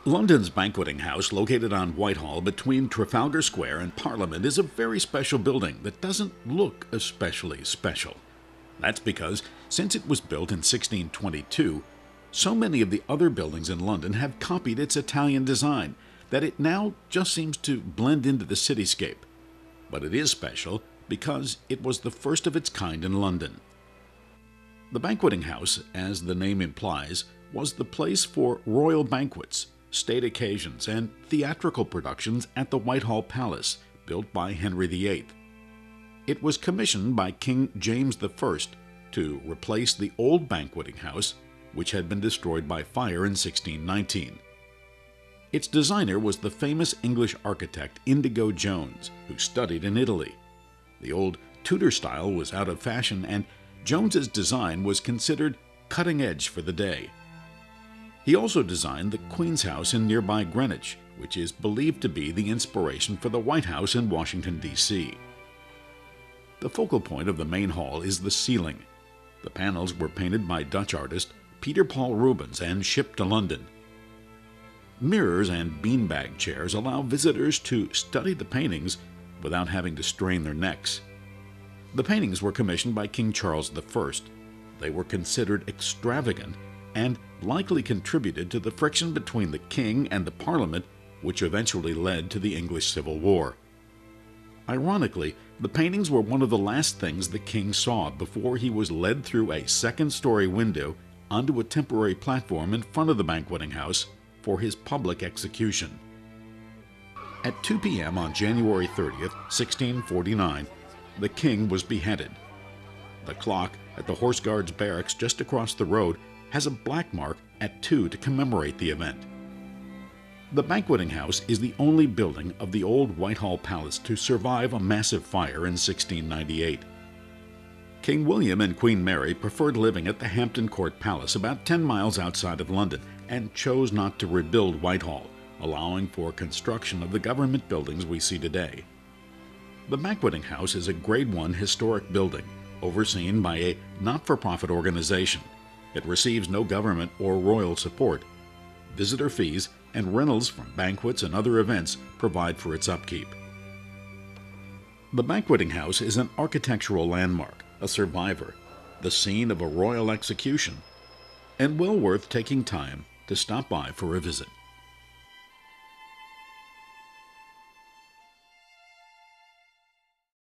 London's Banqueting House, located on Whitehall between Trafalgar Square and Parliament, is a very special building that doesn't look especially special. That's because, since it was built in 1622, so many of the other buildings in London have copied its Italian design that it now just seems to blend into the cityscape. But it is special because it was the first of its kind in London. The Banqueting House, as the name implies, was the place for royal banquets, state occasions, and theatrical productions at the Whitehall Palace, built by Henry VIII. It was commissioned by King James I to replace the old Banqueting House, which had been destroyed by fire in 1619. Its designer was the famous English architect Indigo Jones, who studied in Italy. The old Tudor style was out of fashion, and Jones's design was considered cutting edge for the day. He also designed the Queen's House in nearby Greenwich, which is believed to be the inspiration for the White House in Washington, D.C. The focal point of the main hall is the ceiling. The panels were painted by Dutch artist Peter Paul Rubens and shipped to London. Mirrors and beanbag chairs allow visitors to study the paintings without having to strain their necks. The paintings were commissioned by King Charles I. They were considered extravagant and likely contributed to the friction between the king and the Parliament, which eventually led to the English Civil War. Ironically, the paintings were one of the last things the king saw before he was led through a second-story window onto a temporary platform in front of the Banqueting House for his public execution. At 2 p.m. on January 30th, 1649, the king was beheaded. The clock at the Horse Guards barracks just across the road has a black mark at 2 to commemorate the event. The Banqueting House is the only building of the old Whitehall Palace to survive a massive fire in 1698. King William and Queen Mary preferred living at the Hampton Court Palace about 10 miles outside of London and chose not to rebuild Whitehall, allowing for construction of the government buildings we see today. The Banqueting House is a Grade 1 historic building overseen by a not-for-profit organization. It receives no government or royal support. Visitor fees and rentals from banquets and other events provide for its upkeep. The Banqueting House is an architectural landmark, a survivor, the scene of a royal execution, and well worth taking time to stop by for a visit.